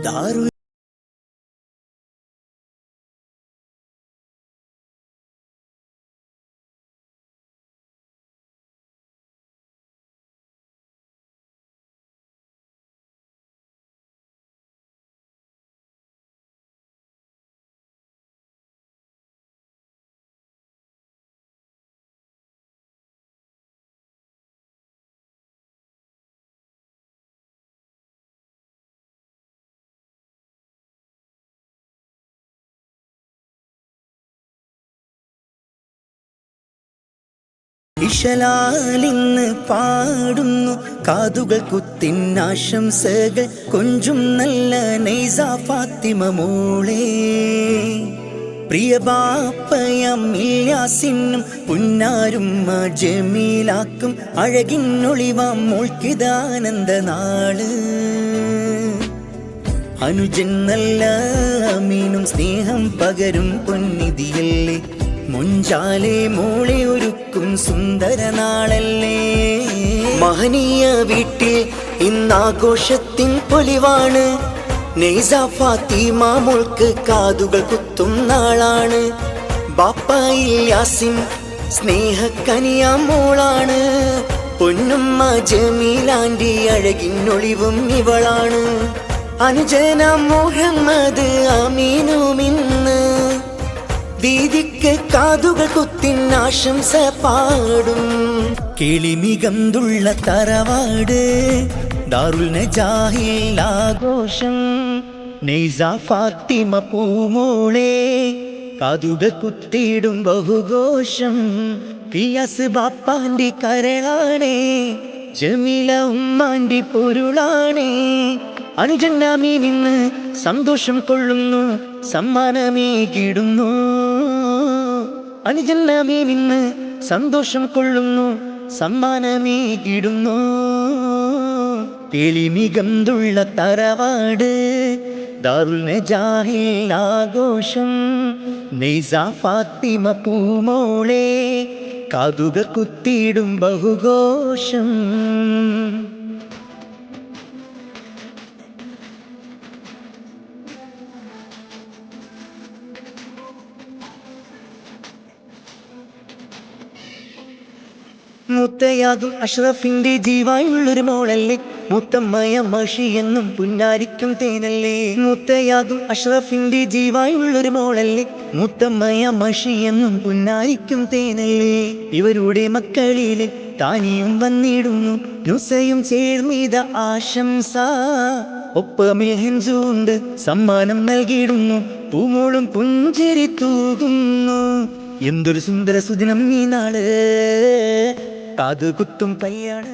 ദാരു ഇശലാലിന്ന് പാടുന്നു കാതുകൾ കുത്തിനാശംസകൾ കൊഞ്ചും നല്ല നൈസ ഫാത്തിമ മോളെ. പ്രിയ ബാപ്പയാം ഇല്യാസിനും പുന്നാരുമ്മ ജമീലാക്കും അഴകിന്നൊളിവാം മോൾക്കിതാനന്ദ നാള്. അനുജൻ നല്ല അമീനും സ്നേഹം പകരും പൊന്നിധിയല്ലേ. മുഞ്ചാലെ മോളെ ഒരുക്കും സുന്ദര നാളല്ലേ. മഹനീയ വീട്ടിൽ ഇന്നാഘോഷത്തിൻ പൊലിവാണ്. നൈസ ഫാത്തിമ മോൾക്ക് കാതുകൾ കുത്തും നാളാണ്. ബാപ്പ ഇല്യാസിൻ സ്നേഹക്കനിയാം മോളാണ്. പൊന്നുമ്മ ജമീലാന്റെ അഴകിന്നൊളിവും ഇവളാണ്. അനുജന മുഹമ്മദ് അമീനുമിന്ന് ദീദിക്ക് കാതുകൾ കുത്തിനാശംസ പാടും. കിളിമികന്തുള്ള തറവാട് ദാറുൽ നജാഹിൽ ആഘോഷം. നൈസ ഫാത്തിമ പൂമോളെ കാതുകൾ കുത്തിയിടും ബഹുഘോഷം. പിയാസ് ബാപ്പാന്റെ കരളാണേ, ജമീല ഉമ്മാന്റെ പൊരുളാണേ. അനുജന്നാമി നിന്ന് സന്തോഷം കൊള്ളുന്നു, സമ്മാനമേകിടുന്നു. അനുജന്നാമി നിന്ന് സന്തോഷം കൊള്ളുന്നു, സമ്മാനമേകിടുന്നു. തെളിമികന്തുള്ള തറവാട് ദാറുൽ നജാഹിൽ ആഘോഷം. നൈസ ഫാത്തിമ പൂമോളെ കാതുകൾ കുത്തിയിടും ബഹുഘോഷം. മുത്തയാകും അഷ്റഫിന്റെ ജീവായുള്ളൊരു മോളല്ലേ. മുത്തമ്മയ മഷി എന്നും പുന്നാരിക്കും തേനല്ലേ. മുത്തയാകും അഷ്റഫിന്റെ ജീവായുള്ളൊരു മോളല്ലേ. മുത്തമ്മയ മഷി എന്നും പുന്നാരിക്കും തേനല്ലേ. ഇവരുടെ മക്കളിൽ താനിയും വന്നിടുന്നു, നുസയും ചേർന്നിത ആശംസ. ഒപ്പമിൽ ഹെഞ്ചുണ്ട് സമ്മാനം നൽകിയിടുന്നു, പൂമോളും പുഞ്ചിരി തൂകുന്നു. എന്തൊരു സുന്ദര സുദിനം ഈ നാള്, കാതുകുത്തും കല്യാണ